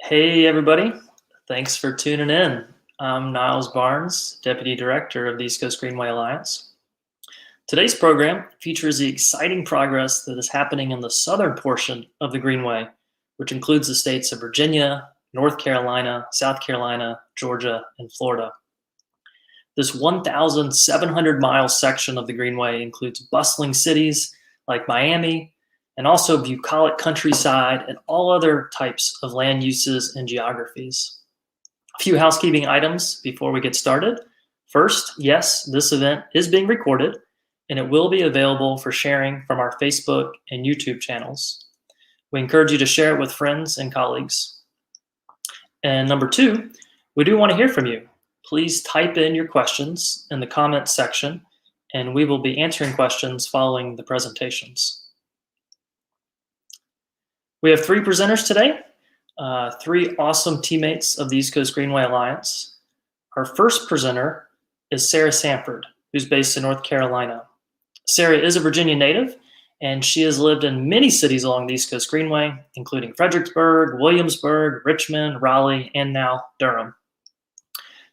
Hey, everybody. Thanks for tuning in. I'm Niles Barnes, Deputy Director of the East Coast Greenway Alliance. Today's program features the exciting progress that is happening in the southern portion of the Greenway, which includes the states of Virginia, North Carolina, South Carolina, Georgia, and Florida. This 1,700-mile section of the Greenway includes bustling cities like Miami, and also bucolic countryside and all other types of land uses and geographies. A few housekeeping items before we get started. First, yes, this event is being recorded and it will be available for sharing from our Facebook and YouTube channels. We encourage you to share it with friends and colleagues. And number two, we do want to hear from you. Please type in your questions in the comments section and we will be answering questions following the presentations. We have three presenters today, three awesome teammates of the East Coast Greenway Alliance. Our first presenter is Sarah Sanford, who's based in North Carolina. Sarah is a Virginia native, and she has lived in many cities along the East Coast Greenway, including Fredericksburg, Williamsburg, Richmond, Raleigh, and now Durham.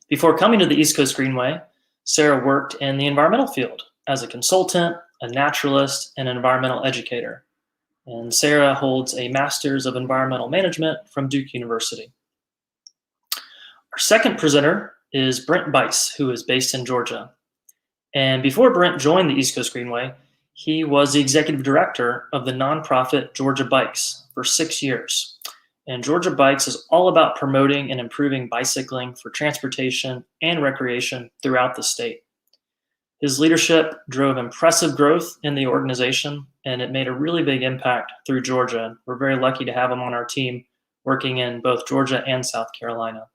Before coming to the East Coast Greenway, Sarah worked in the environmental field as a consultant, a naturalist, and an environmental educator. And Sarah holds a Master's of Environmental Management from Duke University. Our second presenter is Brent Bice, who is based in Georgia. And before Brent joined the East Coast Greenway, he was the executive director of the nonprofit Georgia Bikes for 6 years. And Georgia Bikes is all about promoting and improving bicycling for transportation and recreation throughout the state. His leadership drove impressive growth in the organization, and it made a really big impact through Georgia. We're very lucky to have him on our team working in both Georgia and South Carolina.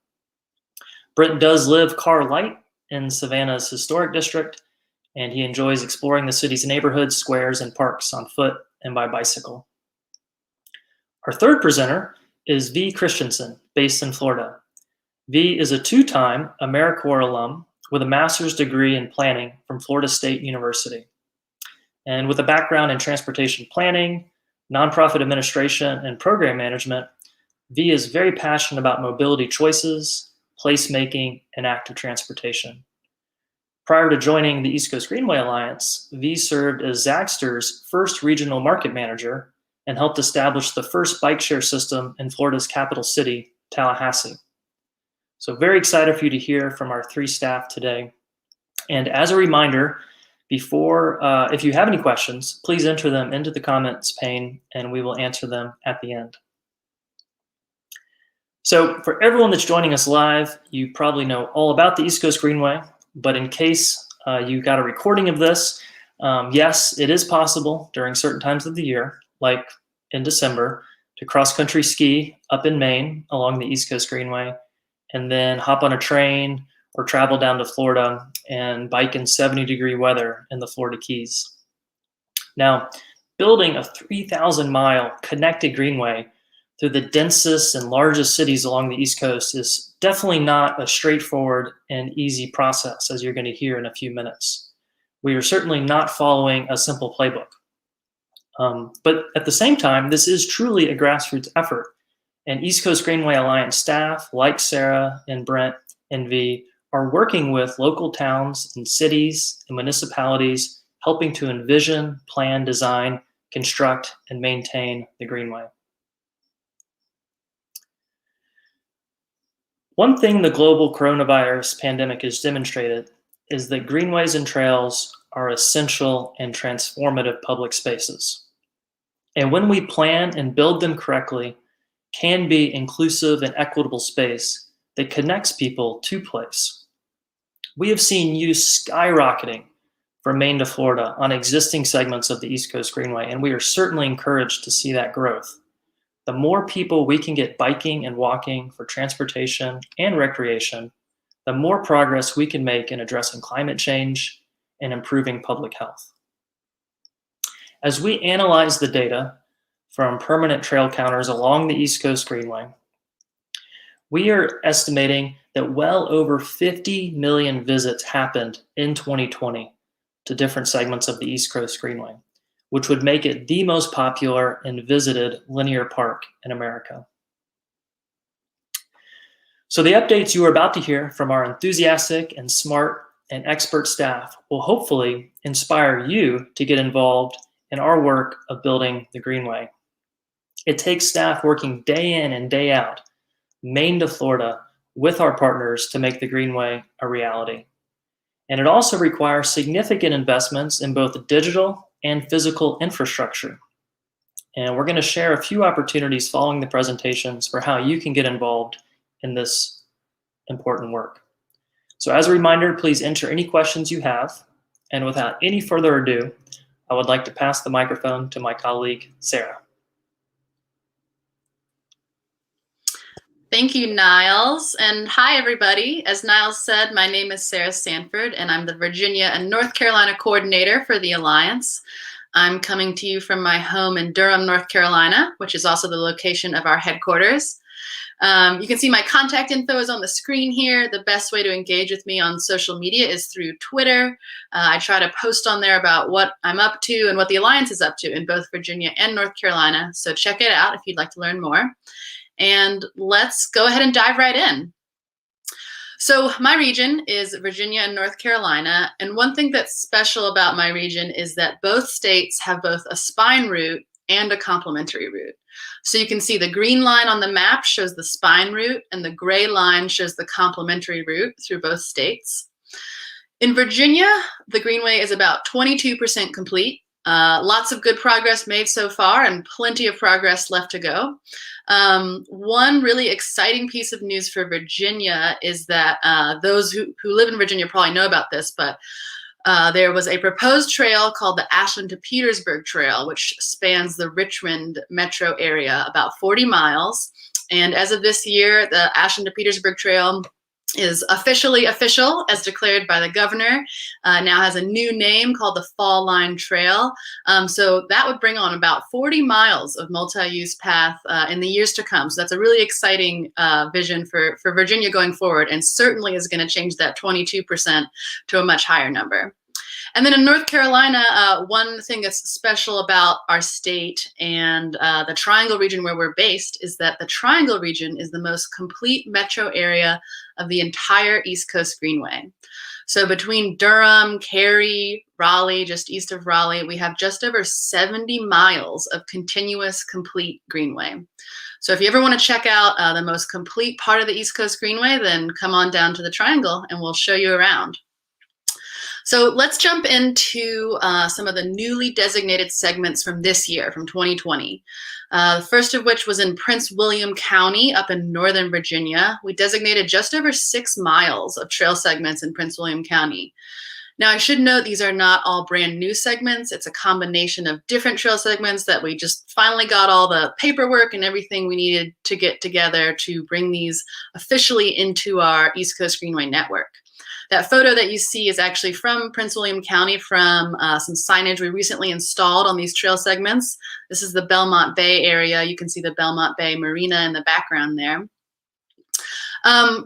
Brent does live car light in Savannah's historic district, and he enjoys exploring the city's neighborhoods, squares, and parks on foot and by bicycle. Our third presenter is V. Christensen, based in Florida. V is a two-time AmeriCorps alum with a master's degree in planning from Florida State University. And with a background in transportation planning, nonprofit administration, and program management, V is very passionate about mobility choices, placemaking, and active transportation. Prior to joining the East Coast Greenway Alliance, V served as Zaxter's first regional market manager and helped establish the first bike share system in Florida's capital city, Tallahassee. So very excited for you to hear from our three staff today. And as a reminder, if you have any questions, please enter them into the comments pane and we will answer them at the end. So for everyone that's joining us live, you probably know all about the East Coast Greenway, but in case you got a recording of this, yes, it is possible during certain times of the year, like in December, to cross-country ski up in Maine along the East Coast Greenway, and then hop on a train or travel down to Florida and bike in 70-degree weather in the Florida Keys. Now, building a 3,000-mile connected greenway through the densest and largest cities along the East Coast is definitely not a straightforward and easy process, as you're going to hear in a few minutes. We are certainly not following a simple playbook. But at the same time, this is truly a grassroots effort. And East Coast Greenway Alliance staff, like Sarah and Brent and V, are working with local towns and cities and municipalities, helping to envision, plan, design, construct, and maintain the Greenway. One thing the global coronavirus pandemic has demonstrated is that greenways and trails are essential and transformative public spaces. And when we plan and build them correctly, can be inclusive and equitable space that connects people to place. We have seen use skyrocketing from Maine to Florida on existing segments of the East Coast Greenway, and we are certainly encouraged to see that growth. The more people we can get biking and walking for transportation and recreation, the more progress we can make in addressing climate change and improving public health. As we analyze the data from permanent trail counters along the East Coast Greenway, we are estimating that well over 50 million visits happened in 2020 to different segments of the East Coast Greenway, which would make it the most popular and visited linear park in America. So the updates you are about to hear from our enthusiastic and smart and expert staff will hopefully inspire you to get involved in our work of building the Greenway. It takes staff working day in and day out, Maine to Florida, with our partners to make the Greenway a reality. And it also requires significant investments in both digital and physical infrastructure. And we're going to share a few opportunities following the presentations for how you can get involved in this important work. So as a reminder, please enter any questions you have. And without any further ado, I would like to pass the microphone to my colleague, Sarah. Thank you, Niles. And hi, everybody. As Niles said, my name is Sarah Sanford, and I'm the Virginia and North Carolina coordinator for the Alliance. I'm coming to you from my home in Durham, North Carolina, which is also the location of our headquarters. You can see my contact info is on the screen here. The best way to engage with me on social media is through Twitter. I try to post on there about what I'm up to and what the Alliance is up to in both Virginia and North Carolina. So check it out if you'd like to learn more. And let's go ahead and dive right in. So my region is Virginia and North Carolina. And one thing that's special about my region is that both states have both a spine route and a complementary route. So you can see the green line on the map shows the spine route and the gray line shows the complementary route through both states. In Virginia, the Greenway is about 22% complete. Lots of good progress made so far and plenty of progress left to go. One really exciting piece of news for Virginia is that those who live in Virginia probably know about this, but there was a proposed trail called the Ashland to Petersburg Trail, which spans the Richmond metro area, about 40 miles. And as of this year, the Ashland to Petersburg Trail is officially official, as declared by the governor. Now has a new name called the Fall Line Trail. So that would bring on about 40 miles of multi-use path in the years to come. So that's a really exciting vision for Virginia going forward, and certainly is going to change that 22% to a much higher number. And then in North Carolina, one thing that's special about our state and the Triangle region where we're based is that the Triangle region is the most complete metro area of the entire East Coast Greenway. So between Durham, Cary, Raleigh, just east of Raleigh, we have just over 70 miles of continuous complete Greenway. So if you ever want to check out the most complete part of the East Coast Greenway, then come on down to the Triangle and we'll show you around. So let's jump into some of the newly designated segments from this year, from 2020. The first of which was in Prince William County up in Northern Virginia. We designated just over 6 miles of trail segments in Prince William County. Now, I should note these are not all brand new segments. It's a combination of different trail segments that we just finally got all the paperwork and everything we needed to get together to bring these officially into our East Coast Greenway network. That photo that you see is actually from Prince William County from some signage we recently installed on these trail segments. This is the Belmont Bay area. You can see the Belmont Bay Marina in the background there.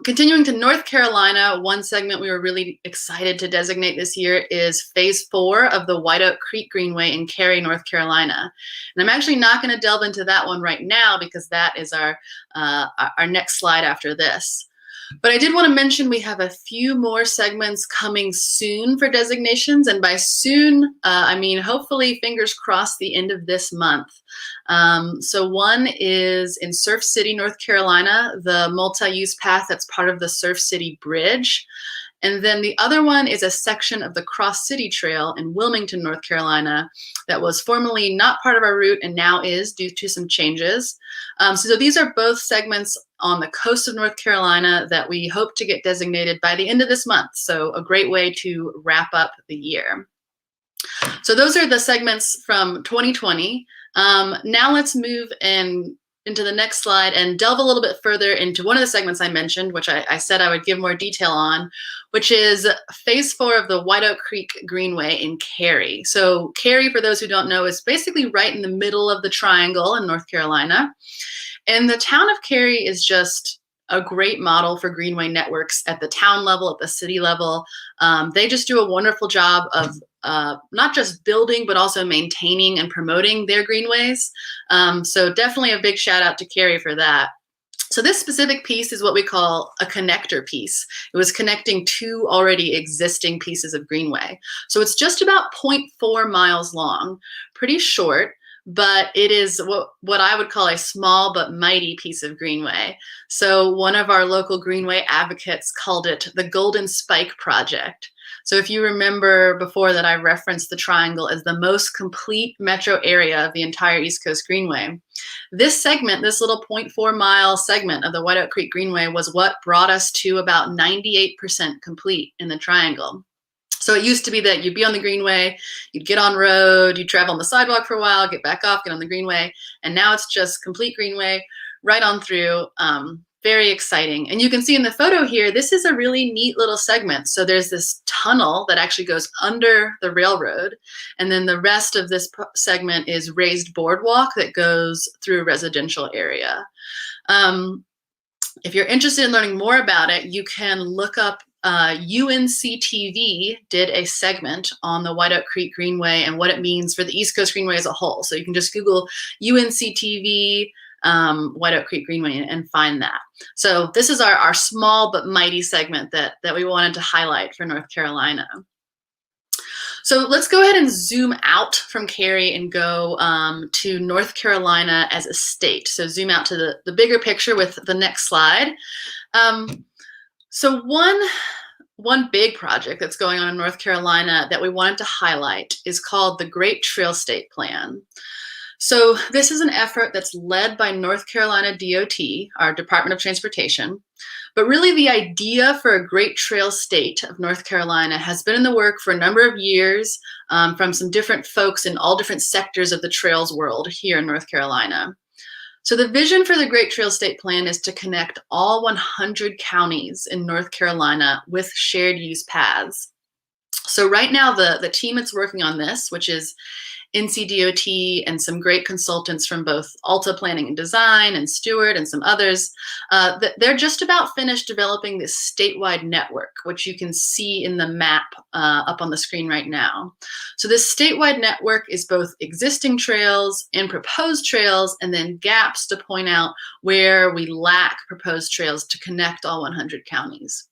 Continuing to North Carolina, one segment we were really excited to designate this year is Phase 4 of the White Oak Creek Greenway in Cary, North Carolina. And I'm actually not going to delve into that one right now because that is our next slide after this. But I did want to mention we have a few more segments coming soon for designations. And by soon, I mean hopefully, fingers crossed, the end of this month. So one is in Surf City, North Carolina, the multi-use path that's part of the Surf City Bridge. And then the other one is a section of the Cross City Trail in Wilmington, North Carolina, that was formerly not part of our route and now is due to some changes. So these are both segments on the coast of North Carolina that we hope to get designated by the end of this month. So a great way to wrap up the year. So those are the segments from 2020. Now let's move into the next slide and delve a little bit further into one of the segments I mentioned, which I said I would give more detail on, which is Phase 4 of the White Oak Creek Greenway in Cary. So Cary, for those who don't know, is basically right in the middle of the Triangle in North Carolina. And the town of Cary is just a great model for Greenway networks at the town level, at the city level. They just do a wonderful job of not just building, but also maintaining and promoting their greenways. So definitely a big shout out to Cary for that. So this specific piece is what we call a connector piece. It was connecting two already existing pieces of Greenway. So it's just about 0.4 miles long, pretty short, but it is what I would call a small but mighty piece of Greenway. So one of our local Greenway advocates called it the Golden Spike Project. So if you remember before that I referenced the triangle as the most complete metro area of the entire East Coast Greenway. This segment, this little 0.4 mile segment of the White Oak Creek Greenway was what brought us to about 98% complete in the triangle. So it used to be that you'd be on the Greenway, you'd get on road, you'd travel on the sidewalk for a while, get back off, get on the Greenway, and now it's just complete Greenway right on through. Very exciting. And you can see in the photo here, this is a really neat little segment. So there's this tunnel that actually goes under the railroad. And then the rest of this segment is raised boardwalk that goes through a residential area. If you're interested in learning more about it, you can look up UNCTV did a segment on the White Oak Creek Greenway and what it means for the East Coast Greenway as a whole. So you can just Google UNCTV White Oak Creek Greenway and find that. So this is our small but mighty segment that we wanted to highlight for North Carolina. So let's go ahead and zoom out from Cary and go to North Carolina as a state. So zoom out to the bigger picture with the next slide. So one big project that's going on in North Carolina that we wanted to highlight is called the Great Trail State Plan. So this is an effort that's led by North Carolina DOT, our Department of Transportation. But really the idea for a Great Trail State of North Carolina has been in the work for a number of years from some different folks in all different sectors of the trails world here in North Carolina. So the vision for the Great Trail State Plan is to connect all 100 counties in North Carolina with shared use paths. So right now the team that's working on this, which is NCDOT and some great consultants from both Alta Planning and Design and Stewart and some others, they're just about finished developing this statewide network, which you can see in the map up on the screen right now. So this statewide network is both existing trails and proposed trails, and then gaps to point out where we lack proposed trails to connect all 100 counties.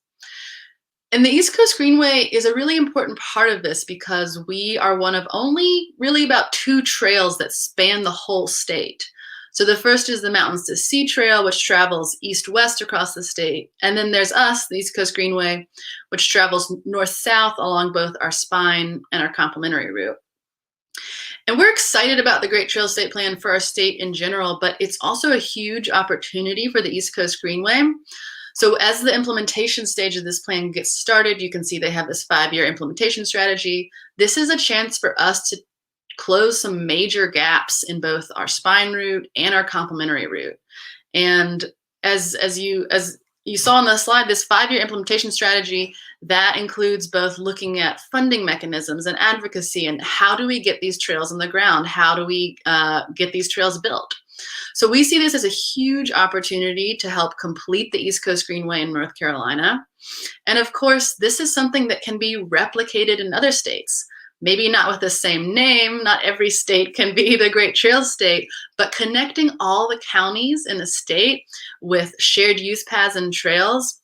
And the East Coast Greenway is a really important part of this because we are one of only really about 2 trails that span the whole state. So the first is the Mountains to Sea Trail, which travels east-west across the state. And then there's us, the East Coast Greenway, which travels north-south along both our spine and our complementary route. And we're excited about the Great Trail State Plan for our state in general, but it's also a huge opportunity for the East Coast Greenway. So as the implementation stage of this plan gets started, you can see they have this 5-year implementation strategy. This is a chance for us to close some major gaps in both our spine route and our complementary route. And as you saw on the slide, this 5-year implementation strategy, that includes both looking at funding mechanisms and advocacy and how do we get these trails on the ground? How do we get these trails built? So we see this as a huge opportunity to help complete the East Coast Greenway in North Carolina. And of course, this is something that can be replicated in other states. Maybe not with the same name, not every state can be the Great Trail State, but connecting all the counties in the state with shared use paths and trails,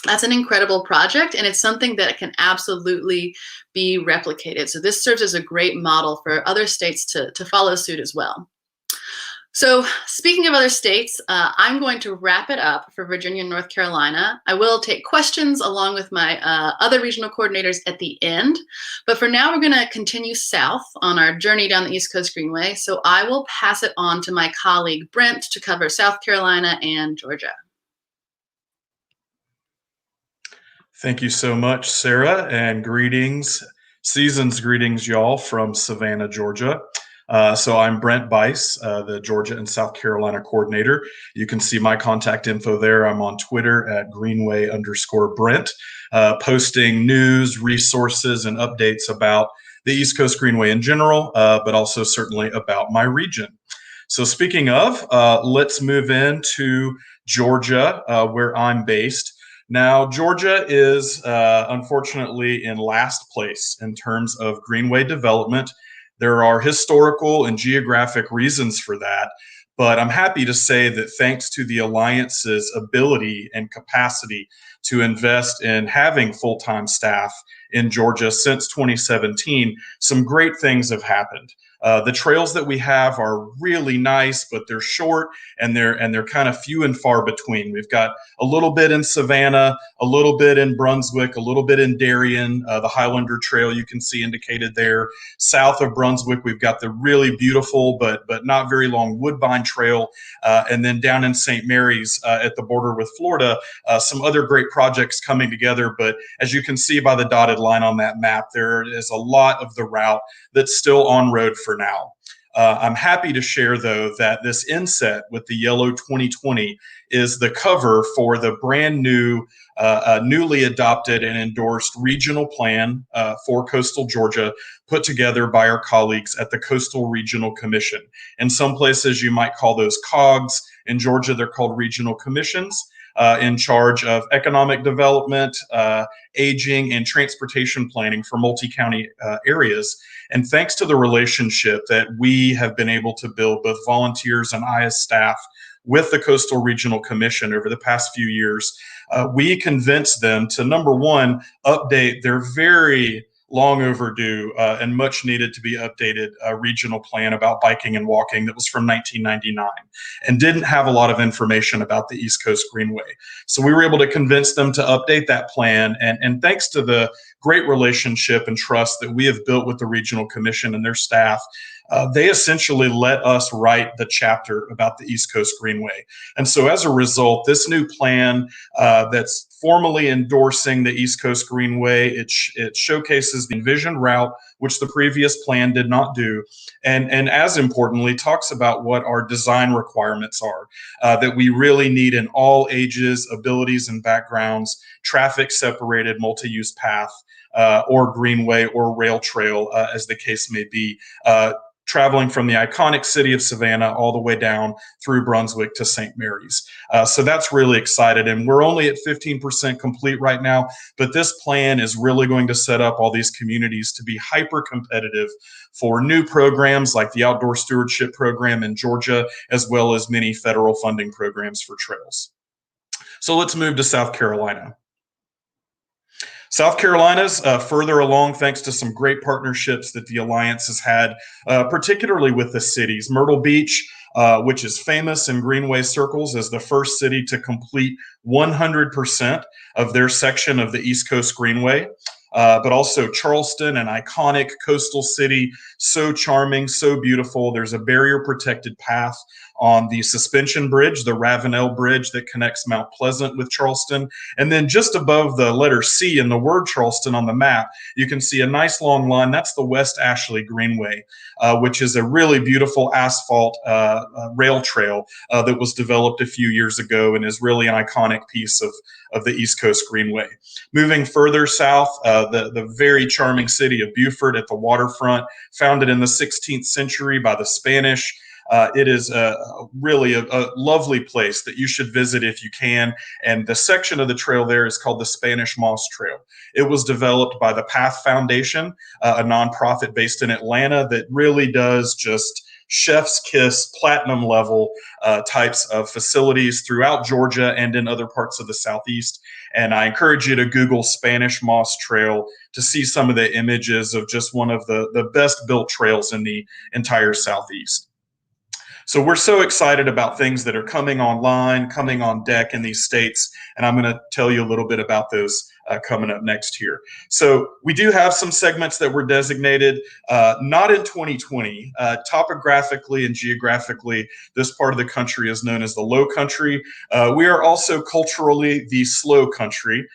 that's an incredible project, and it's something that can absolutely be replicated. So this serves as a great model for other states to follow suit as well. So speaking of other states, I'm going to wrap it up for Virginia and North Carolina. I will take questions along with my other regional coordinators at the end. But for now, we're going to continue south on our journey down the East Coast Greenway. So I will pass it on to my colleague, Brent, to cover South Carolina and Georgia. Thank you so much, Sarah, and greetings, season's greetings, y'all, from Savannah, Georgia. So I'm Brent Bice, the Georgia and South Carolina coordinator. You can see my contact info there. I'm on Twitter at Greenway_Brent, posting news, resources, and updates about the East Coast Greenway in general, but also certainly about my region. So speaking of, let's move into Georgia, where I'm based. Now, Georgia is unfortunately in last place in terms of Greenway development. There are historical and geographic reasons for that, But I'm happy to say that thanks to the Alliance's ability and capacity to invest in having full-time staff in Georgia since 2017, some great things have happened. The trails that we have are really nice, but they're short and they're kind of few and far between. We've got a little bit in Savannah, a little bit in Brunswick, a little bit in Darien, the Highlander Trail you can see indicated there. South of Brunswick, we've got the really beautiful but not very long Woodbine Trail, and then down in St. Mary's at the border with Florida, some other great projects coming together. But as you can see by the dotted line on that map, there is a lot of the route that's still on road for now. I'm happy to share, though, that this inset with the yellow 2020 is the cover for the brand new, newly adopted and endorsed regional plan for coastal Georgia, put together by our colleagues at the Coastal Regional Commission. In some places, you might call those COGs. In Georgia, they're called regional commissions. In charge of economic development, aging, and transportation planning for multi-county areas. And thanks to the relationship that we have been able to build, both volunteers and I as staff, with the Coastal Regional Commission over the past few years, we convinced them to, number one, update their very long overdue and much needed to be updated regional plan about biking and walking that was from 1999 and didn't have a lot of information about the East Coast Greenway. So we were able to convince them to update that plan. And thanks to the great relationship and trust that we have built with the Regional Commission and their staff, they essentially let us write the chapter about the East Coast Greenway. And so as a result, this new plan that's formally endorsing the East Coast Greenway, it showcases the envisioned route, which the previous plan did not do, and as importantly, talks about what our design requirements are, that we really need in all ages, abilities, and backgrounds, traffic-separated multi-use path, or greenway or rail trail, as the case may be, traveling from the iconic city of Savannah all the way down through Brunswick to St. Mary's. So that's really excited. And we're only at 15% complete right now, but this plan is really going to set up all these communities to be hyper competitive for new programs like the Outdoor Stewardship Program in Georgia, as well as many federal funding programs for trails. So let's move to South Carolina. South Carolina's further along thanks to some great partnerships that the Alliance has had, particularly with the cities. Myrtle Beach, which is famous in Greenway circles as the first city to complete 100% of their section of the East Coast Greenway. But also Charleston, an iconic coastal city, so charming, so beautiful. There's a barrier protected path on the suspension bridge, the Ravenel Bridge that connects Mount Pleasant with Charleston. And then just above the letter C in the word Charleston on the map, you can see a nice long line. That's the West Ashley Greenway, which is a really beautiful asphalt rail trail that was developed a few years ago and is really an iconic piece of the East Coast Greenway. Moving further south, the very charming city of Beaufort at the waterfront, founded in the 16th century by the Spanish. It is really a lovely place that you should visit if you can. And the section of the trail there is called the Spanish Moss Trail. It was developed by the Path Foundation, a nonprofit based in Atlanta that really does just chef's kiss, platinum level types of facilities throughout Georgia and in other parts of the Southeast. And I encourage you to Google Spanish Moss Trail to see some of the images of just one of the best built trails in the entire Southeast. So we're so excited about things that are coming online, coming on deck in these states, and I'm going to tell you a little bit about those coming up next here. So we do have some segments that were designated, not in 2020. Topographically and geographically, this part of the country is known as the Low Country. We are also culturally the Slow Country.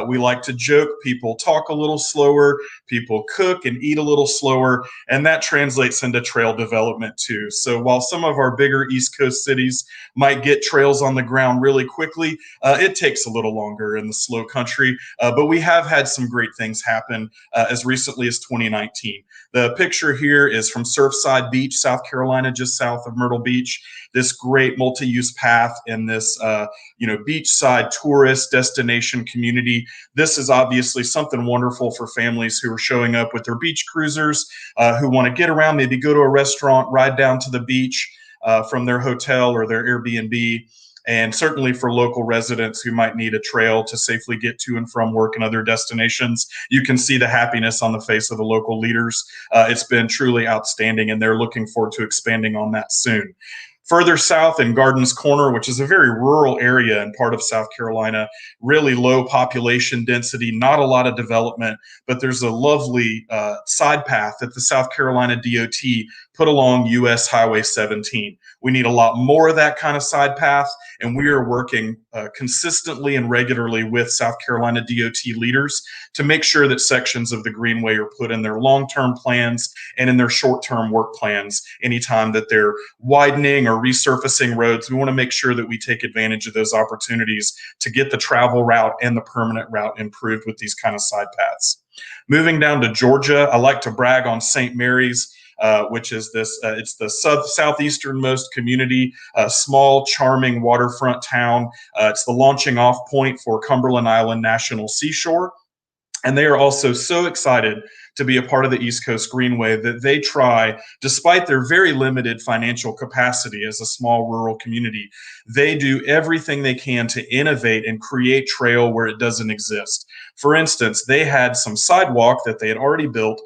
We like to joke, people talk a little slower, people cook and eat a little slower, and that translates into trail development too. So while some of our bigger East Coast cities might get trails on the ground really quickly, it takes a little longer in the Slow Country, but we have had some great things happen as recently as 2019. The picture here is from Surfside Beach, South Carolina, just south of Myrtle Beach. This great multi-use path in this beachside tourist destination community. This is obviously something wonderful for families who are showing up with their beach cruisers, who want to get around, maybe go to a restaurant, ride down to the beach. from their hotel or their Airbnb. And certainly for local residents who might need a trail to safely get to and from work and other destinations, you can see the happiness on the face of the local leaders. It's been truly outstanding, and they're looking forward to expanding on that soon. Further south in Gardens Corner, which is a very rural area in part of South Carolina, really low population density, not a lot of development, but there's a lovely side path that the South Carolina DOT put along US Highway 17. We need a lot more of that kind of side path, and we are working consistently and regularly with South Carolina DOT leaders to make sure that sections of the Greenway are put in their long-term plans and in their short-term work plans anytime that they're widening or resurfacing roads. We want to make sure that we take advantage of those opportunities to get the travel route and the permanent route improved with these kind of side paths. Moving down to Georgia, I like to brag on St. Mary's, which is it's the southeasternmost community, a small, charming waterfront town. It's the launching off point for Cumberland Island National Seashore. And they are also so excited to be a part of the East Coast Greenway that they try, despite their very limited financial capacity as a small rural community, they do everything they can to innovate and create trail where it doesn't exist. For instance, they had some sidewalk that they had already built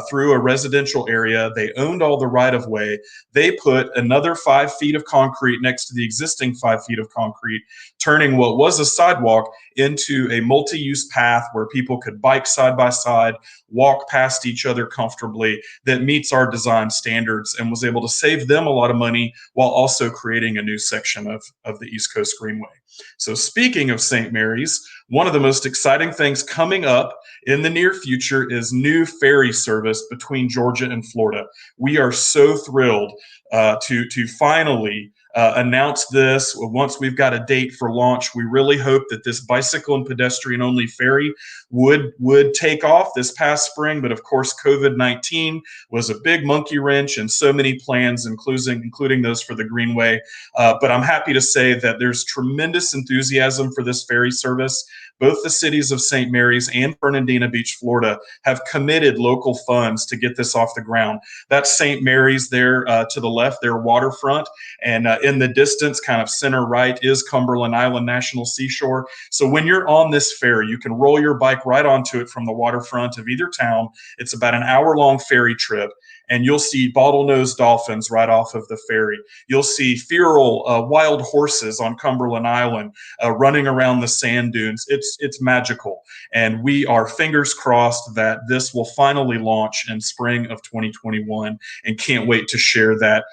through a residential area. They owned all the right-of-way. They put another 5 feet of concrete next to the existing 5 feet of concrete, turning what was a sidewalk into a multi-use path where people could bike side by side, walk past each other comfortably, that meets our design standards, and was able to save them a lot of money while also creating a new section of the East Coast Greenway. So speaking of St. Mary's, one of the most exciting things coming up in the near future is new ferry service between Georgia and Florida. We are so thrilled to finally announce this. Once we've got a date for launch, we really hope that this bicycle and pedestrian only ferry would take off this past spring. But of course, COVID-19 was a big monkey wrench in so many plans, including those for the Greenway. But I'm happy to say that there's tremendous enthusiasm for this ferry service. Both the cities of St. Mary's and Fernandina Beach, Florida, have committed local funds to get this off the ground. That's St. Mary's there to the left, their waterfront, and in the distance, kind of center right, is Cumberland Island National Seashore. So when you're on this ferry, you can roll your bike right onto it from the waterfront of either town. It's about an hour-long ferry trip, and you'll see bottlenose dolphins right off of the ferry. You'll see feral wild horses on Cumberland Island running around the sand dunes. It's magical, and we are fingers crossed that this will finally launch in spring of 2021, and can't wait to share that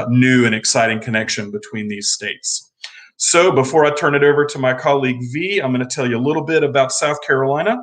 new and exciting connection between these states. So before I turn it over to my colleague V, I'm going to tell you a little bit about South Carolina.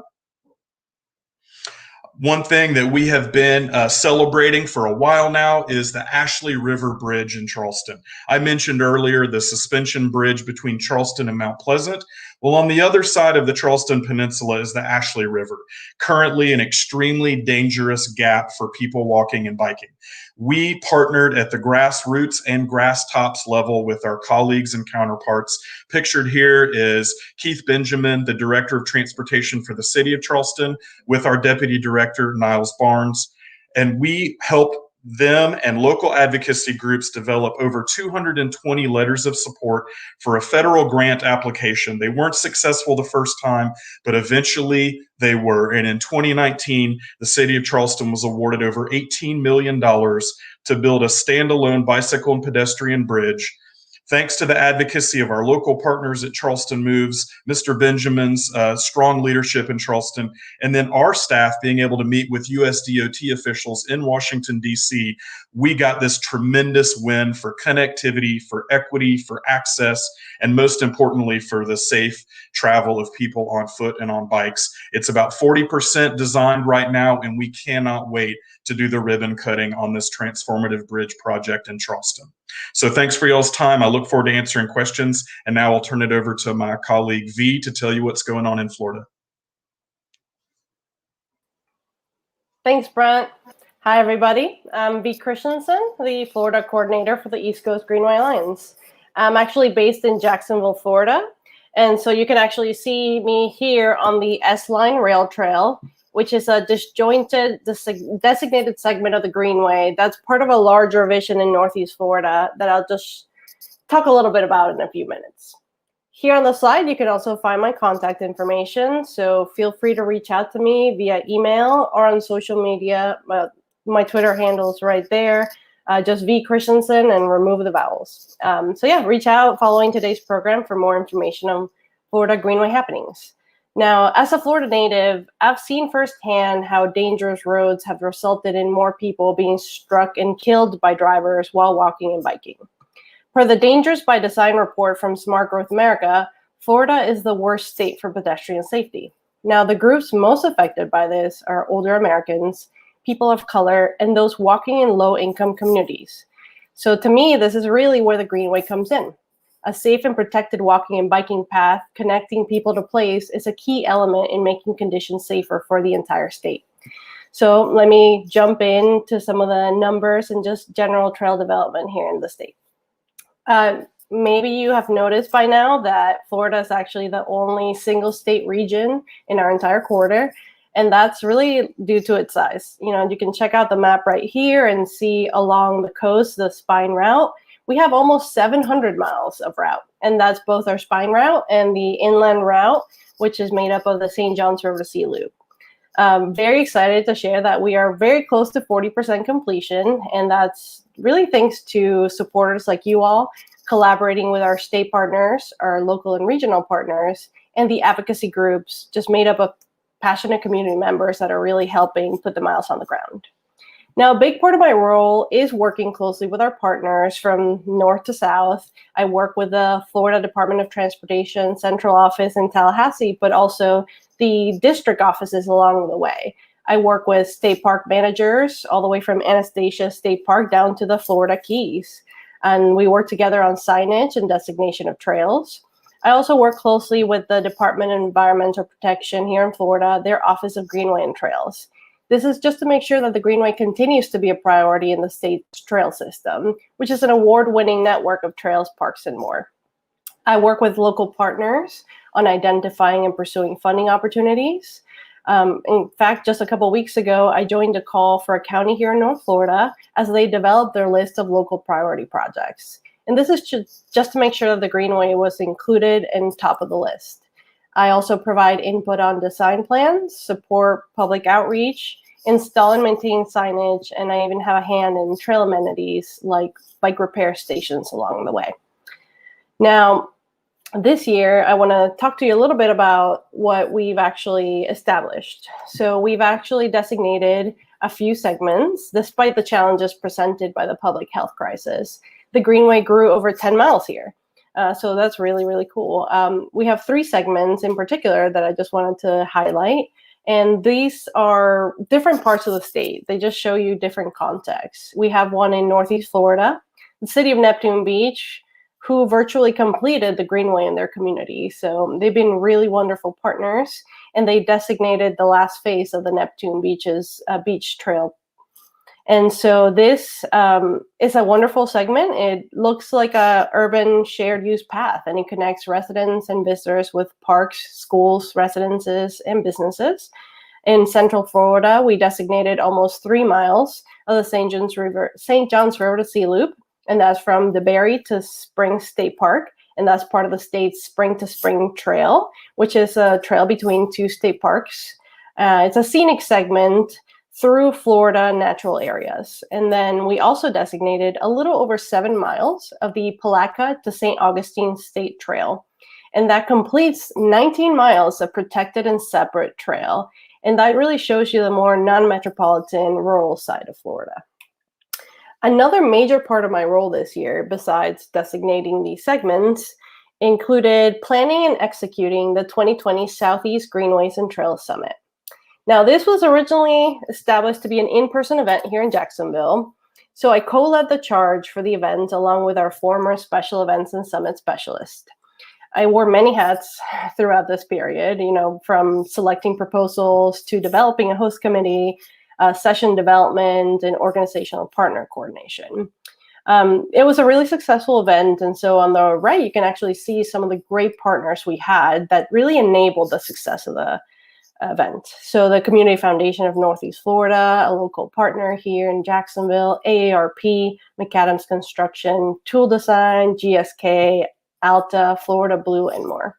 One thing that we have been celebrating for a while now is the Ashley River Bridge in Charleston. I mentioned earlier the suspension bridge between Charleston and Mount Pleasant. Well, on the other side of the Charleston Peninsula is the Ashley River, currently an extremely dangerous gap for people walking and biking. We partnered at the grassroots and grass tops level with our colleagues and counterparts. Pictured here is Keith Benjamin, the Director of Transportation for the City of Charleston, with our Deputy Director, Niles Barnes. And we helped them and local advocacy groups develop over 220 letters of support for a federal grant application. They weren't successful the first time, but eventually they were. And in 2019, the city of Charleston was awarded over $18 million to build a standalone bicycle and pedestrian bridge. Thanks to the advocacy of our local partners at Charleston Moves, Mr. Benjamin's strong leadership in Charleston, and then our staff being able to meet with US DOT officials in Washington, D.C., we got this tremendous win for connectivity, for equity, for access, and most importantly, for the safe travel of people on foot and on bikes. It's about 40% designed right now, and we cannot wait to do the ribbon cutting on this transformative bridge project in Charleston. So thanks for y'all's time. I look forward to answering questions. And now I'll turn it over to my colleague V to tell you what's going on in Florida. Thanks, Brent. Hi, everybody. I'm V. Christensen, the Florida coordinator for the East Coast Greenway Alliance. I'm actually based in Jacksonville, Florida. And so you can actually see me here on the S-Line Rail Trail, which is a disjointed, designated segment of the Greenway that's part of a larger vision in Northeast Florida that I'll just talk a little bit about in a few minutes. Here on the slide, you can also find my contact information, so feel free to reach out to me via email or on social media. My Twitter handle is right there, just V Christensen, and remove the vowels. So yeah, reach out following today's program for more information on Florida Greenway happenings. Now, as a Florida native, I've seen firsthand how dangerous roads have resulted in more people being struck and killed by drivers while walking and biking. Per the Dangers by Design report from Smart Growth America, Florida is the worst state for pedestrian safety. Now, the groups most affected by this are older Americans, people of color, and those walking in low-income communities. So to me, this is really where the Greenway comes in. A safe and protected walking and biking path connecting people to place is a key element in making conditions safer for the entire state. So let me jump into some of the numbers and just general trail development here in the state. Maybe you have noticed by now that Florida is actually the only single state region in our entire corridor, and that's really due to its size. You know, you can check out the map right here and see along the coast, the spine route. We have almost 700 miles of route, and that's both our spine route and the inland route, which is made up of the St. Johns River to Sea Loop. Very excited to share that we are very close to 40% completion, and that's really thanks to supporters like you all collaborating with our state partners, our local and regional partners, and the advocacy groups just made up of passionate community members that are really helping put the miles on the ground. Now, a big part of my role is working closely with our partners from north to south. I work with the Florida Department of Transportation Central Office in Tallahassee, but also the district offices along the way. I work with state park managers all the way from Anastasia State Park down to the Florida Keys. And we work together on signage and designation of trails. I also work closely with the Department of Environmental Protection here in Florida, their Office of Greenway and Trails. This is just to make sure that the Greenway continues to be a priority in the state's trail system, which is an award-winning network of trails, parks, and more. I work with local partners on identifying and pursuing funding opportunities. In fact, just a couple weeks ago, I joined a call for a county here in North Florida as they developed their list of local priority projects. And this is just to make sure that the Greenway was included and top of the list. I also provide input on design plans, support public outreach, install and maintain signage, and I even have a hand in trail amenities like bike repair stations along the way. Now, this year, I want to talk to you a little bit about what we've actually established. So we've actually designated a few segments, despite the challenges presented by the public health crisis. The Greenway grew over 10 miles here. So that's really, really cool. We have 3 segments in particular that I just wanted to highlight. And these are different parts of the state. They just show you different contexts. We have one in Northeast Florida, the city of Neptune Beach, who virtually completed the Greenway in their community. So they've been really wonderful partners, and they designated the last phase of the Neptune Beach's beach trail. And so this is a wonderful segment. It looks like a urban shared use path, and it connects residents and visitors with parks, schools, residences, and businesses. In Central Florida, we designated almost 3 miles of the St. Johns River to Sea Loop, and that's from DeBerry to Spring State Park, and that's part of the state's Spring to Spring Trail, which is a trail between 2 state parks. It's a scenic segment through Florida natural areas. And then we also designated a little over 7 miles of the Palatka to St. Augustine State Trail. And that completes 19 miles of protected and separate trail. And that really shows you the more non-metropolitan rural side of Florida. Another major part of my role this year, besides designating these segments, included planning and executing the 2020 Southeast Greenways and Trails Summit. Now, this was originally established to be an in-person event here in Jacksonville. So I co-led the charge for the event along with our former special events and summit specialist. I wore many hats throughout this period, from selecting proposals to developing a host committee, session development, and organizational partner coordination. It was a really successful event. And so on the right, you can actually see some of the great partners we had that really enabled the success of event. So the Community Foundation of Northeast Florida, a local partner here in Jacksonville, AARP, McAdams Construction, Tool Design, GSK, Alta, Florida Blue, and more.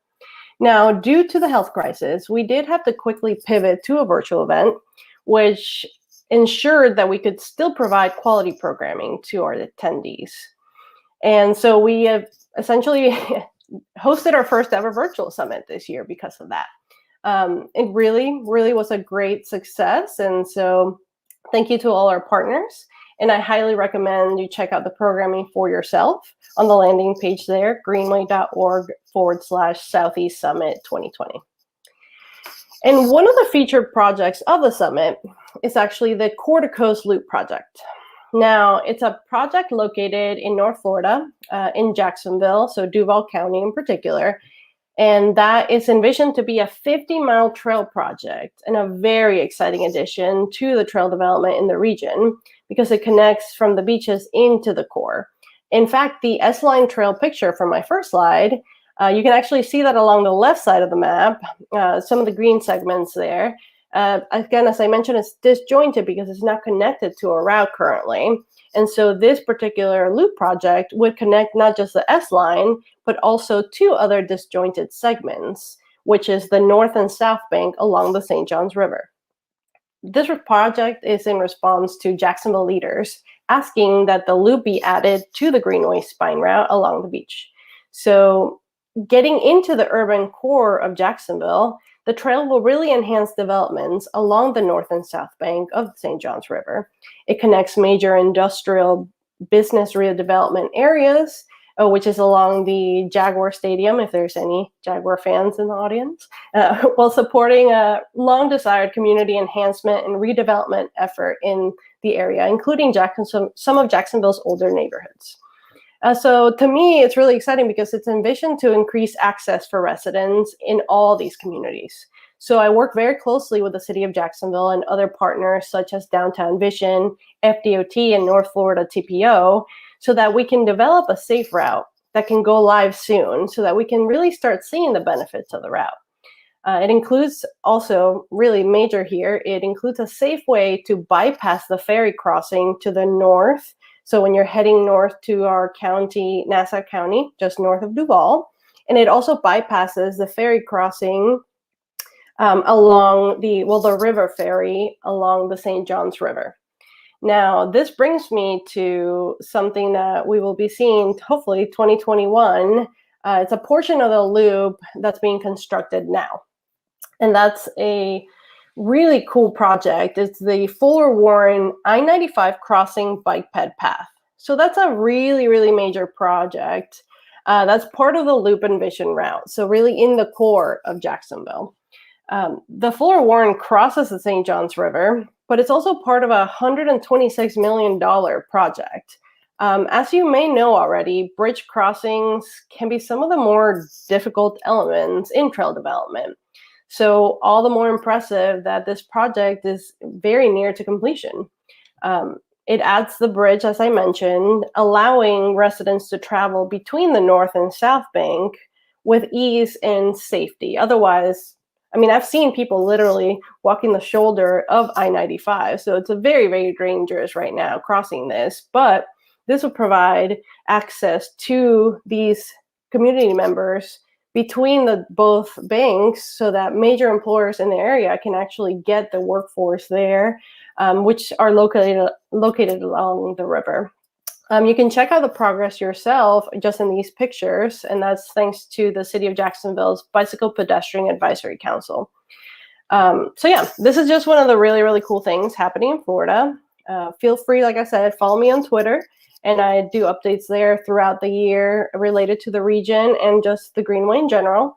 Now, due to the health crisis, we did have to quickly pivot to a virtual event, which ensured that we could still provide quality programming to our attendees. And so we have essentially hosted our first ever virtual summit this year because of that. It really was a great success. And so thank you to all our partners. And I highly recommend you check out the programming for yourself on the landing page there, greenway.org/Southeast Summit 2020. And one of the featured projects of the summit is actually the Core to Coast Loop project. Now, it's a project located in North Florida, in Jacksonville, so Duval County in particular. And that is envisioned to be a 50-mile trail project and a very exciting addition to the trail development in the region because it connects from the beaches into the core. In fact, the S-Line Trail picture from my first slide, you can actually see that along the left side of the map, some of the green segments there. Again, as I mentioned, it's disjointed because it's not connected to a route currently. And so this particular loop project would connect not just the S-Line, but also two other disjointed segments, which is the north and south bank along the St. Johns River. This project is in response to Jacksonville leaders asking that the loop be added to the Greenway spine route along the beach. So getting into the urban core of Jacksonville, the trail will really enhance developments along the north and south bank of the St. Johns River. It connects major industrial business redevelopment areas, which is along the Jaguar Stadium, if there's any Jaguar fans in the audience, while supporting a long-desired community enhancement and redevelopment effort in the area, including some of Jacksonville's older neighborhoods. So to me, it's really exciting because it's envisioned to increase access for residents in all these communities. So I work very closely with the City of Jacksonville and other partners such as Downtown Vision, FDOT, and North Florida TPO, so that we can develop a safe route that can go live soon so that we can really start seeing the benefits of the route. It includes also, really major here, it includes a safe way to bypass the ferry crossing to the north. So when you're heading north to our county, Nassau County, just north of Duval, and it also bypasses the ferry crossing along the river ferry along the St. Johns River. Now, this brings me to something that we will be seeing, hopefully 2021. It's a portion of the loop that's being constructed now. And that's a really cool project. It's the Fuller Warren I-95 crossing bike ped path. So that's a really, really major project. That's part of the Loop and Vision route. So really in the core of Jacksonville. The Fuller Warren crosses the St. Johns River, but it's also part of a $126 million project. As you may know already, bridge crossings can be some of the more difficult elements in trail development. So all the more impressive that this project is very near to completion. It adds the bridge, as I mentioned, allowing residents to travel between the north and south bank with ease and safety. Otherwise, I mean, I've seen people literally walking the shoulder of I-95. So it's a very, very dangerous right now crossing this, but this will provide access to these community members between both banks so that major employers in the area can actually get the workforce there, which are located along the river. You can check out the progress yourself just in these pictures, and that's thanks to the City of Jacksonville's Bicycle Pedestrian Advisory Council. So yeah, this is just one of the really, really cool things happening in Florida. Feel free, like I said, follow me on Twitter. And I do updates there throughout the year related to the region and just the Greenway in general.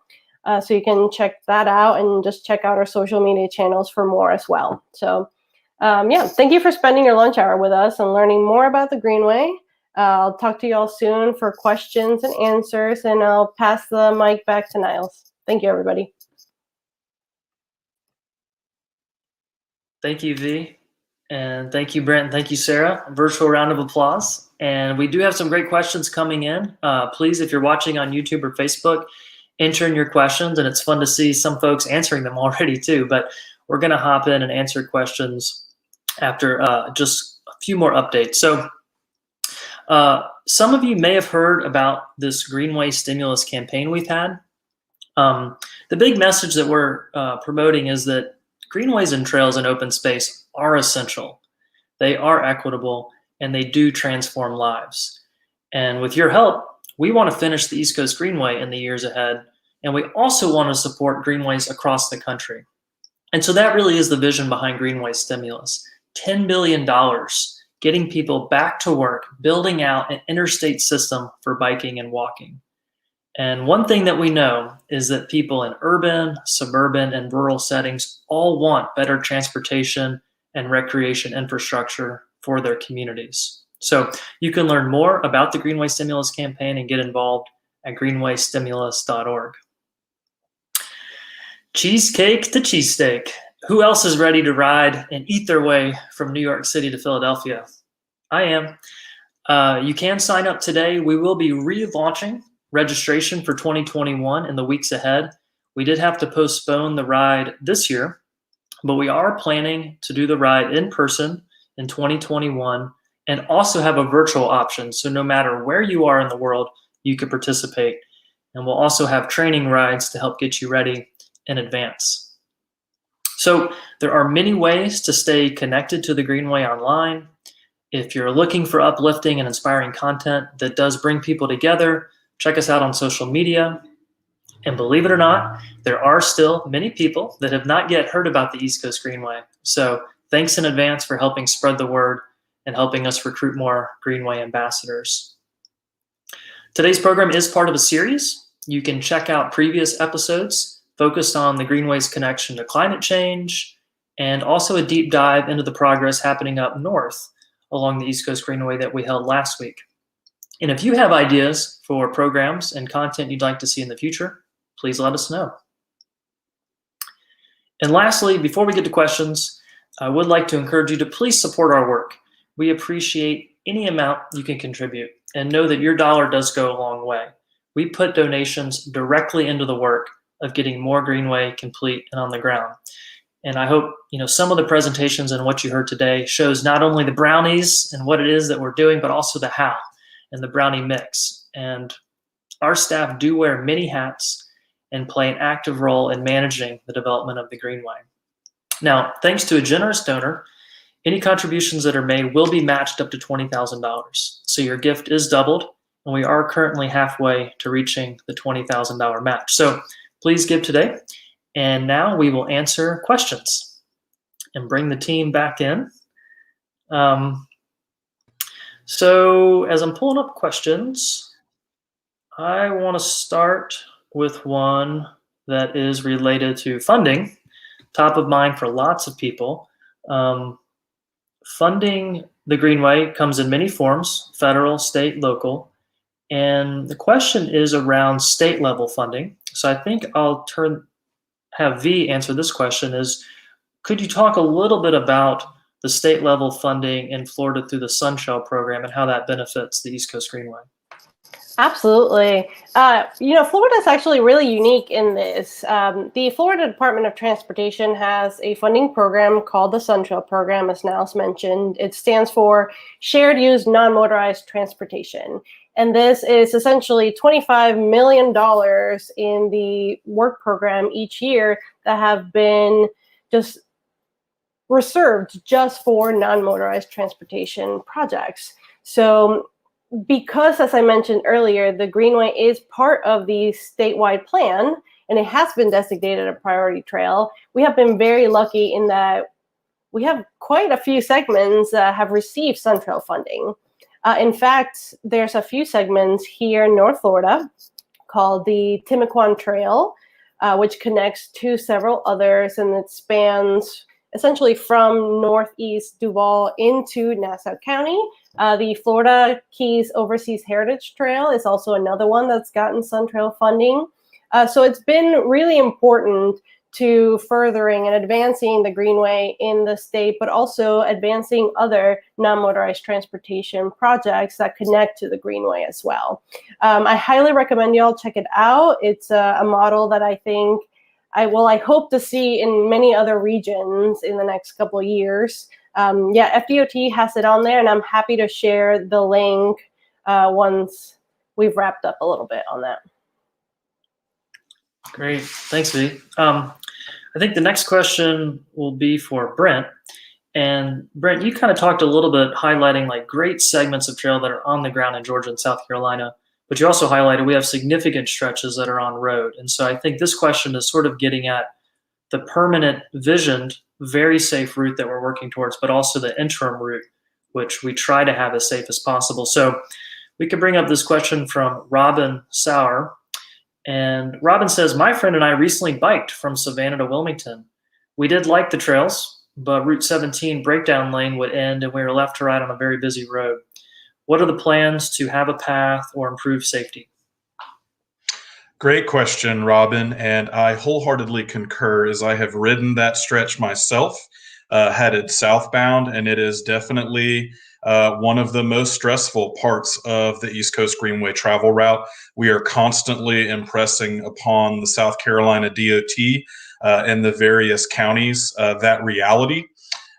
So you can check that out and just check out our social media channels for more as well. So yeah, thank you for spending your lunch hour with us and learning more about the Greenway. I'll talk to you all soon for questions and answers, and I'll pass the mic back to Niles. Thank you, everybody. Thank you, V. And thank you, Brent. And thank you, Sarah. A virtual round of applause. And we do have some great questions coming in. Please, if you're watching on YouTube or Facebook, entering your questions, and it's fun to see some folks answering them already too. But we're going to hop in and answer questions after just a few more updates. So some of you may have heard about this Greenway stimulus campaign we've had. The big message that we're promoting is that greenways and trails in open space are essential. They are equitable, and they do transform lives. And with your help, we want to finish the East Coast Greenway in the years ahead, and we also want to support greenways across the country. And so that really is the vision behind Greenway stimulus. $10 billion, getting people back to work, building out an interstate system for biking and walking. And one thing that we know is that people in urban, suburban, and rural settings all want better transportation and recreation infrastructure for their communities. So you can learn more about the Greenway Stimulus campaign and get involved at greenwaystimulus.org. Cheesecake to cheesesteak. Who else is ready to ride and eat their way from New York City to Philadelphia? I am. You can sign up today. We will be relaunching registration for 2021 in the weeks ahead. We did have to postpone the ride this year, but we are planning to do the ride in person in 2021 and also have a virtual option. So no matter where you are in the world, you could participate. And we'll also have training rides to help get you ready in advance. So there are many ways to stay connected to the Greenway online. If you're looking for uplifting and inspiring content that does bring people together, check us out on social media. And believe it or not, there are still many people that have not yet heard about the East Coast Greenway. So thanks in advance for helping spread the word and helping us recruit more Greenway ambassadors. Today's program is part of a series. You can check out previous episodes focused on the Greenway's connection to climate change and also a deep dive into the progress happening up north along the East Coast Greenway that we held last week. And if you have ideas for programs and content you'd like to see in the future, please let us know. And lastly, before we get to questions, I would like to encourage you to please support our work. We appreciate any amount you can contribute and know that your dollar does go a long way. We put donations directly into the work of getting more Greenway complete and on the ground. And I hope some of the presentations and what you heard today shows not only the brownies and what it is that we're doing, but also the how and the brownie mix. And our staff do wear many hats and play an active role in managing the development of the Greenway. Now, thanks to a generous donor, any contributions that are made will be matched up to $20,000. So your gift is doubled, and we are currently halfway to reaching the $20,000 match. So please give today. And now we will answer questions and bring the team back in. So as I'm pulling up questions, I want to start with one that is related to funding, top of mind for lots of people. Funding the Greenway comes in many forms, federal, state, local. And the question is around state level funding. So I think I'll have V answer this question is, could you talk a little bit about the state level funding in Florida through the Sunshell program and how that benefits the East Coast Greenway? Absolutely. Florida is actually really unique in this. The Florida Department of Transportation has a funding program called the Sunshell program, as Niles mentioned. It stands for Shared Use Non-Motorized Transportation. And this is essentially $25 million in the work program each year that have been just reserved just for non-motorized transportation projects. So because, as I mentioned earlier, the Greenway is part of the statewide plan, and it has been designated a priority trail, we have been very lucky in that we have quite a few segments that have received Suntrail funding. In fact, there's a few segments here in North Florida called the Timucuan Trail, which connects to several others, and it spans essentially from Northeast Duval into Nassau County. The Florida Keys Overseas Heritage Trail is also another one that's gotten Suntrail funding. So it's been really important to furthering and advancing the Greenway in the state, but also advancing other non-motorized transportation projects that connect to the Greenway as well. I highly recommend y'all check it out. It's a model that I think I hope to see in many other regions in the next couple of years. FDOT has it on there, and I'm happy to share the link once we've wrapped up a little bit on that. Great, thanks, V. I think the next question will be for Brent. And Brent, you kind of talked a little bit highlighting like great segments of trail that are on the ground in Georgia and South Carolina, but you also highlighted we have significant stretches that are on road. And so I think this question is sort of getting at the permanent visioned, very safe route that we're working towards, but also the interim route, which we try to have as safe as possible. So we could bring up this question from Robin Sauer. And Robin says, my friend and I recently biked from Savannah to Wilmington. We did like the trails, but Route 17 breakdown lane would end and we were left to ride on a very busy road. What are the plans to have a path or improve safety? Great question, Robin, and I wholeheartedly concur as I have ridden that stretch myself, headed southbound, and it is definitely one of the most stressful parts of the East Coast Greenway travel route. We are constantly impressing upon the South Carolina DOT and the various counties that reality.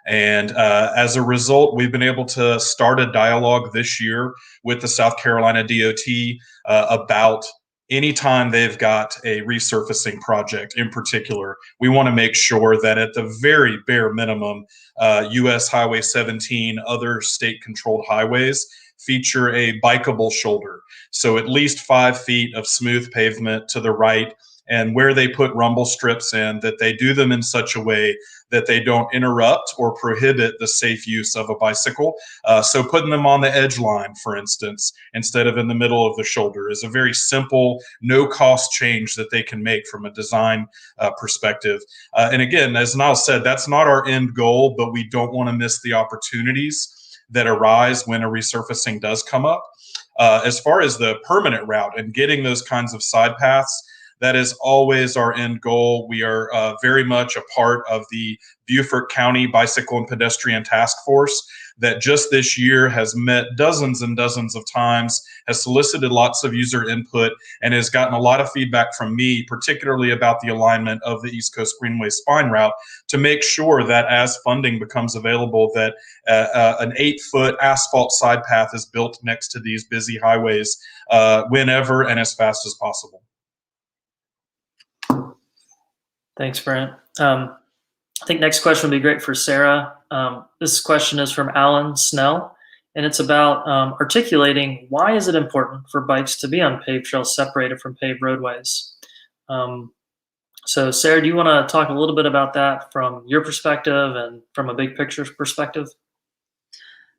And as a result, we've been able to start a dialogue this year with the South Carolina DOT about anytime they've got a resurfacing project in particular. We want to make sure that at the very bare minimum, US Highway 17, other state-controlled highways feature a bikeable shoulder. So at least 5 feet of smooth pavement to the right, and where they put rumble strips in, that they do them in such a way that they don't interrupt or prohibit the safe use of a bicycle. So putting them on the edge line, for instance, instead of in the middle of the shoulder is a very simple, no-cost change that they can make from a design perspective. And again, as Niall said, that's not our end goal, but we don't want to miss the opportunities that arise when a resurfacing does come up. As far as the permanent route and getting those kinds of side paths, that is always our end goal. We are very much a part of the Beaufort County Bicycle and Pedestrian Task Force that just this year has met dozens and dozens of times, has solicited lots of user input, and has gotten a lot of feedback from me, particularly about the alignment of the East Coast Greenway spine route, to make sure that as funding becomes available, that an 8-foot asphalt side path is built next to these busy highways whenever and as fast as possible. Thanks, Brent. I think next question would be great for Sarah. This question is from Alan Snell, and it's about articulating why is it important for bikes to be on paved trails separated from paved roadways. So Sarah, do you want to talk a little bit about that from your perspective and from a big picture perspective?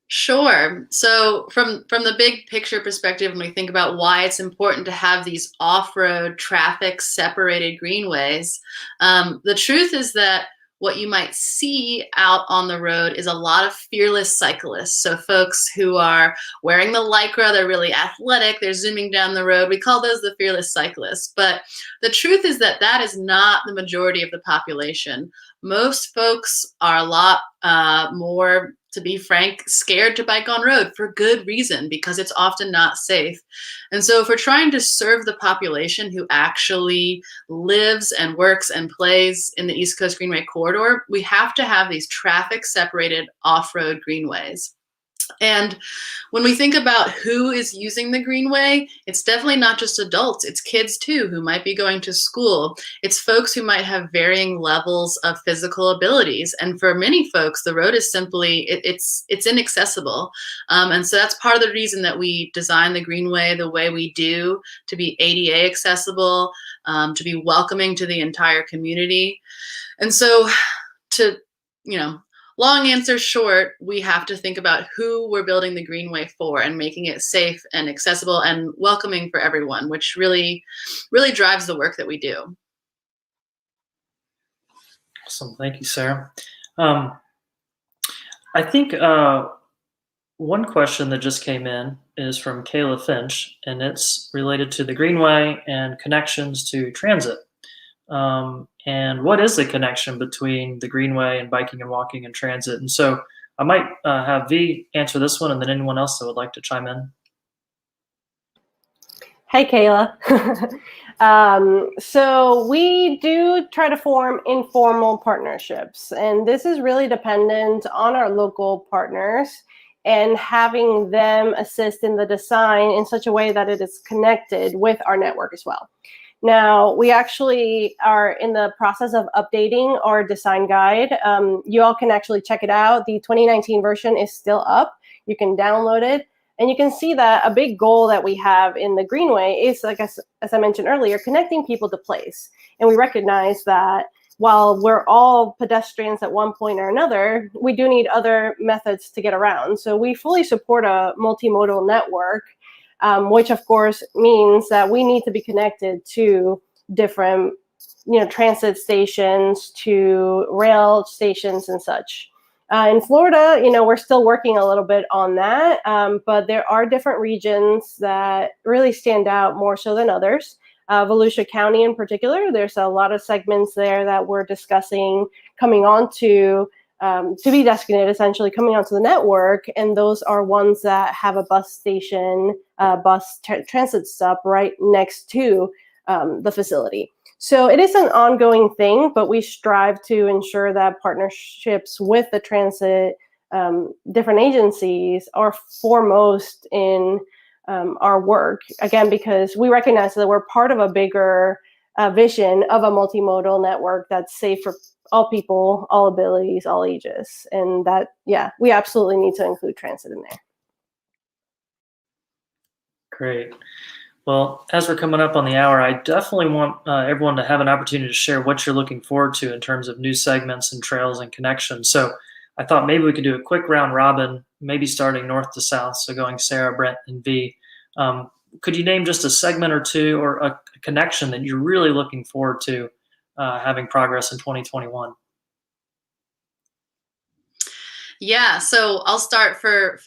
Sure. So from the big picture perspective, when we think about why it's important to have these off-road traffic separated greenways, the truth is that what you might see out on the road is a lot of fearless cyclists. So folks who are wearing the Lycra, they're really athletic, they're zooming down the road. We call those the fearless cyclists. But the truth is that that is not the majority of the population. Most folks are a lot more, to be frank, scared to bike on road for good reason, because it's often not safe. And so if we're trying to serve the population who actually lives and works and plays in the East Coast Greenway corridor, we have to have these traffic separated off-road greenways. And when we think about who is using the Greenway, it's definitely not just adults, it's kids too who might be going to school. It's folks who might have varying levels of physical abilities. And for many folks, the road is simply, it's inaccessible. And so that's part of the reason that we design the Greenway the way we do, to be ADA accessible, to be welcoming to the entire community. And so long answer short, we have to think about who we're building the Greenway for and making it safe and accessible and welcoming for everyone, which really, really drives the work that we do. Awesome. Thank you, Sarah. I think one question that just came in is from Kayla Finch, and it's related to the Greenway and connections to transit. and what is the connection between the Greenway and biking and walking and transit? And so I might have V answer this one, and then anyone else that would like to chime in. Hey, Kayla. So we do try to form informal partnerships, and this is really dependent on our local partners and having them assist in the design in such a way that it is connected with our network as well. Now, we actually are in the process of updating our design guide. You all can actually check it out. The 2019 version is still up. You can download it. And you can see that a big goal that we have in the Greenway is, like as I mentioned earlier, connecting people to place. And we recognize that while we're all pedestrians at one point or another, we do need other methods to get around. So we fully support a multimodal network, which of course means that we need to be connected to different, transit stations, to rail stations and such. In Florida, we're still working a little bit on that, but there are different regions that really stand out more so than others. Volusia County in particular, there's a lot of segments there that we're discussing coming on to be designated, essentially coming onto the network, and those are ones that have a bus station, transit stop right next to the facility. So it is an ongoing thing, but we strive to ensure that partnerships with the transit different agencies are foremost in our work, again, because we recognize that we're part of a bigger vision of a multimodal network that's safe for all people, all abilities, all ages. And that, we absolutely need to include transit in there. Great. Well, as we're coming up on the hour, I definitely want everyone to have an opportunity to share what you're looking forward to in terms of new segments and trails and connections. So I thought maybe we could do a quick round robin, maybe starting north to south, so going Sarah, Brent, and V. Could you name just a segment or two or a connection that you're really looking forward to having progress in 2021? Yeah, so I'll start for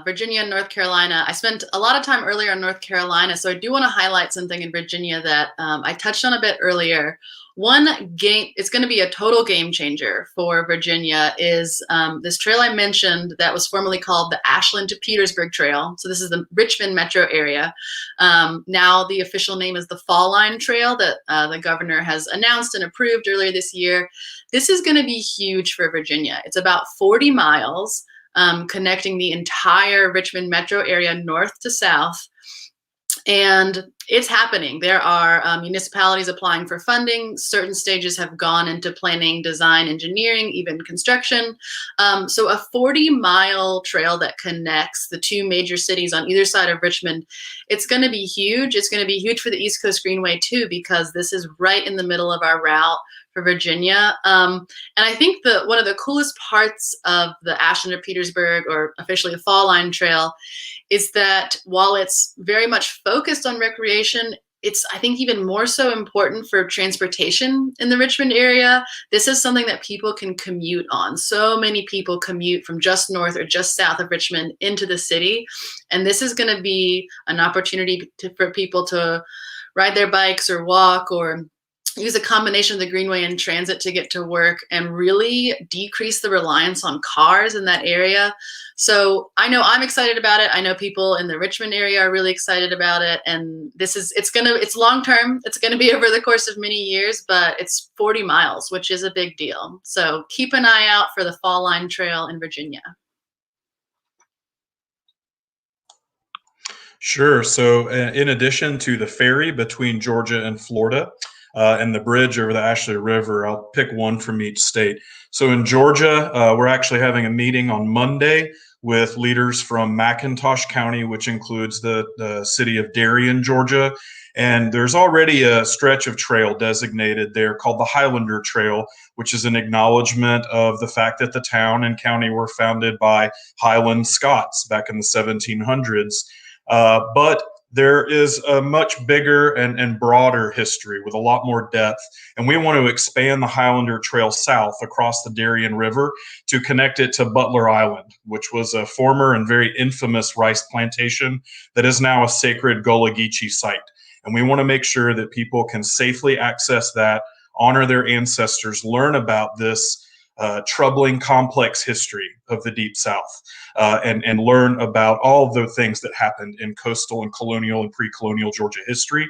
Virginia and North Carolina. I spent a lot of time earlier in North Carolina, so I do want to highlight something in Virginia that I touched on a bit earlier. It's going to be a total game changer for Virginia, is this trail I mentioned that was formerly called the Ashland to Petersburg Trail. So this is the Richmond metro area. Now the official name is the Fall Line Trail that the governor has announced and approved earlier this year. This is going to be huge for Virginia. It's about 40 miles connecting the entire Richmond metro area north to south. And it's happening. There are municipalities applying for funding. Certain stages have gone into planning, design, engineering, even construction. So a 40-mile trail that connects the two major cities on either side of Richmond, it's going to be huge. It's going to be huge for the East Coast Greenway too, because this is right in the middle of our route for Virginia. And I think one of the coolest parts of the Ashland to Petersburg, or officially the Fall Line Trail, is that while it's very much focused on recreation, it's, I think, even more so important for transportation in the Richmond area. This is something that people can commute on. So many people commute from just north or just south of Richmond into the city. And this is going to be an opportunity for people to ride their bikes or walk or use a combination of the Greenway and transit to get to work and really decrease the reliance on cars in that area. So I know I'm excited about it. I know people in the Richmond area are really excited about it. And it's long term. It's going to be over the course of many years, but it's 40 miles, which is a big deal. So keep an eye out for the Fall Line Trail in Virginia. Sure. So in addition to the ferry between Georgia and Florida, and the bridge over the Ashley River, I'll pick one from each state. So in Georgia, we're actually having a meeting on Monday with leaders from McIntosh County, which includes the city of Darien, Georgia. And there's already a stretch of trail designated there called the Highlander Trail, which is an acknowledgement of the fact that the town and county were founded by Highland Scots back in the 1700s. But there is a much bigger and broader history with a lot more depth. And we want to expand the Highlander Trail south across the Darien River to connect it to Butler Island, which was a former and very infamous rice plantation that is now a sacred Gullah Geechee site. And we want to make sure that people can safely access that, honor their ancestors, learn about this troubling, complex history of the Deep South, and learn about all the things that happened in coastal and colonial and pre-colonial Georgia history.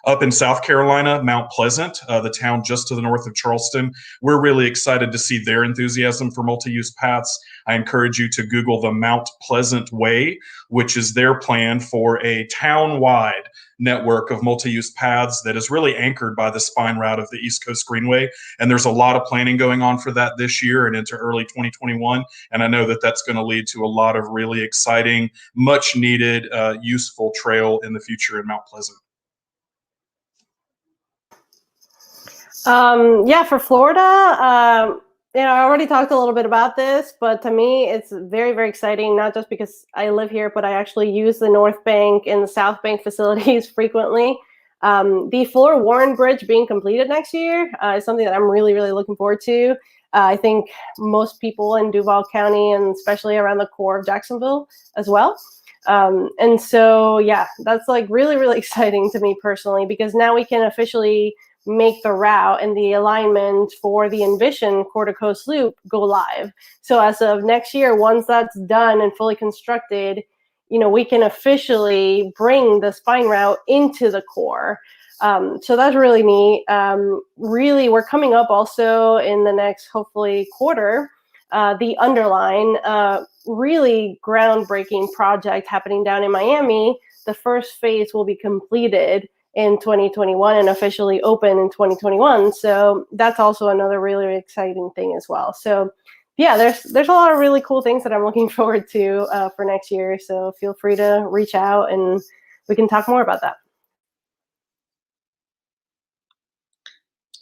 Up in South Carolina, Mount Pleasant, the town just to the north of Charleston, we're really excited to see their enthusiasm for multi-use paths. I encourage you to Google the Mount Pleasant Way, which is their plan for a town-wide network of multi-use paths that is really anchored by the spine route of the East Coast Greenway. And there's a lot of planning going on for that this year and into early 2021. And I know that that's going to lead to a lot of really exciting, much needed, useful trail in the future in Mount Pleasant. Yeah, for Florida, I already talked a little bit about this, but to me, it's very, very exciting, not just because I live here, but I actually use the North Bank and the South Bank facilities frequently. The Fuller Warren Bridge being completed next year is something that I'm really, really looking forward to. I think most people in Duval County, and especially around the core of Jacksonville as well. And so, yeah, that's like really, really exciting to me personally, because now we can officially make the route and the alignment for the Envision Core to Coast Loop go live. So as of next year, once that's done and fully constructed, we can officially bring the spine route into the core. So that's really neat. Really, we're coming up also in the next, hopefully, quarter, the Underline, really groundbreaking project happening down in Miami. The first phase will be completed in 2021 and officially open in 2021. So that's also another really, really exciting thing as well. So yeah, there's a lot of really cool things that I'm looking forward to for next year. So feel free to reach out and we can talk more about that.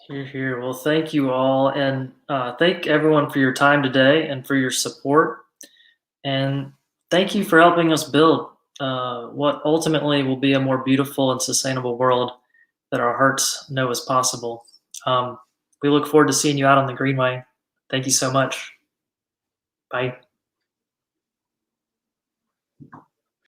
Hear, hear. Well, thank you all. And thank everyone for your time today and for your support. And thank you for helping us build what ultimately will be a more beautiful and sustainable world that our hearts know is possible. We look forward to seeing you out on the Greenway. Thank you so much. Bye.